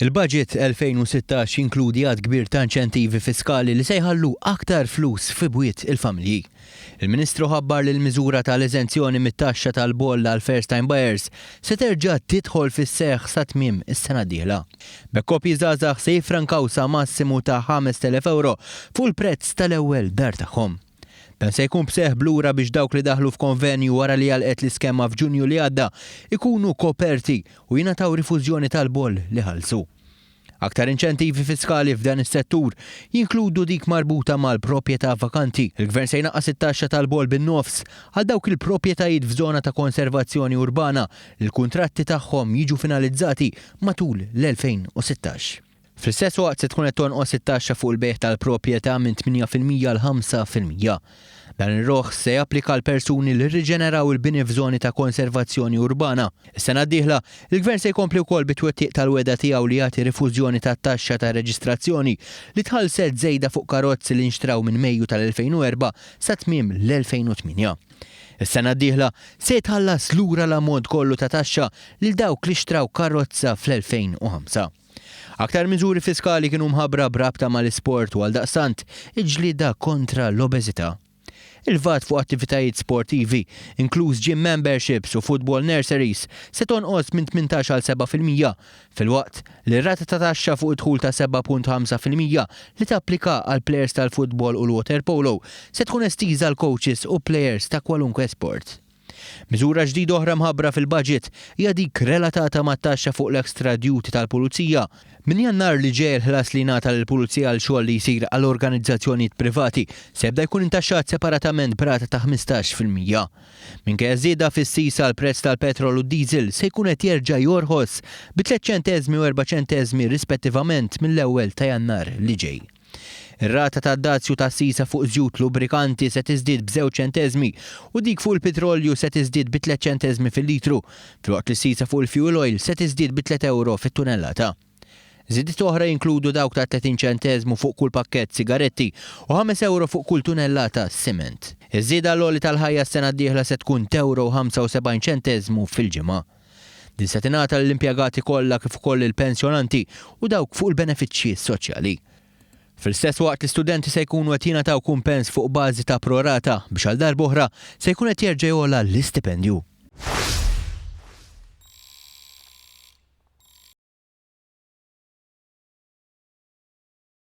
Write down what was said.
Il-budget 2016 jinkludi għad kbir ta' inċentivi fiskali li se jħallu aktar flus fi bwiet il-familji. Il-Ministru ħabbar li l-miżura tal-eżenzjoni mit-taxxa tal-bolla għal first time buyers se terġa' tidħol fis-seħħ sa tmiem is-sena d-dieħla. B'koppji żgħażagħ se jifrankaw sa massimu ta' 5,000 euro fuq il-prezz tal-ewwel dar tagħhom. Dan se jkun bseħħ blura biex dawk li daħlu f'konvenju wara li għalqet l-iskema f'Ġunju li għadda ikunu koperti u jingħataw rifużjoni tal-boll li ħallsu. Aktar inċentivi fiskali f'dan is-settur jinkludu dik marbuta mal-proprjetà vakanti. Il-Gvern se jnaqqas it-taxxa tal-boll bin-nofs għal dawk il-proprjetajiet f'żona ta' konservazzjoni urbana li l-kuntratti tagħhom jiġu finalizzati matul l-2016. Fl-istess waqt se tkun qed tonqos it-taxxa fuq il-bejħ tal-proprjetà minn 8% għal 5%. Dan ir-roħ se japplika l persuni li rriġeneraw il-bini f'żoni ta' konservazzjoni urbana. Is-sena d-dieħla, il-Gvern se jkompli wkoll bit-twettiq tal-weda tiegħu li jagħti rifużjoni tat-taxxa ta' reġistrazzjoni li tħallset żejda fuq karozzi li nxtraw minn Mejju tal-2004 sa tmiem l-2008. Is-sena d-dieħla se jitħallas lura l-ammont kollu ta' taxxa lil dawk li xtraw karozza fl-2005. Aktar miżuri fiskali kienu mħabbra brabta mal-isport u għaldaqstant iġlieda kontra l-obeżità. Il-vat fuq attivitajiet sportivi, inkluż gym memberships u football nurseries, se tonqos minn 18 għal 7% fil-waqt li r-rata ta' taxxa fuq id-dħul ta' 7.5% li tapplika għal plejers tal-futbol u l-water polo se tkun estiża għal coaches u plejers ta' kwalunkwe sport. Miżura ġdida oħra mħabbra fil-budget hija dik relatata mat-taxxa fuq l-extra duty tal-pulizija. Min Jannar li ġej il-ħlas li ngħata lill-pulizija għal xogħol li jsir għal organizzazzjonijiet privati se jibda jkun intaxxat separatament b'rata ta' 15%. Minkejja żieda fis-sisa għall prezz tal-petrol u d-diesel se jkun qed jerġa' jorħos bi 3 ċentesmi u 4 ċentesmi rispettivament mill-ewwel ta' Jannar li ġej. Ir-rata ta' dazju ta' sisa fuq żjut lubrikanti se tiżdied b'2 ċentesmi u dik fuq il-petrolju se tiżdied bi 3 ċentesmi fil-litru, filwaqt li sisa fuq il-fuel oil se tiżdied bi 3 euro fit-tunellata. Żidiet oħra jinkludu dawk ta' 30 ċentesmu fuq kull pakkett sigaretti u 5 euro fuq kull tunellata siment. Iż-żieda l-oli tal-ħajja s-sena d-dieħla se tkun euro 75 ċentesmu fil-ġimgħa. Din se tingħata lill-impjegati kollha kif ukoll il-pensjonanti u dawk fuq il-benefiċċji soċjali. Fil-stess waqt l-istudenti se jkunu qed jingħataw kumpens fuq bażi ta' prorata biex għal darb'oħra se jkun qed jerġa' jogħla l-istipendju.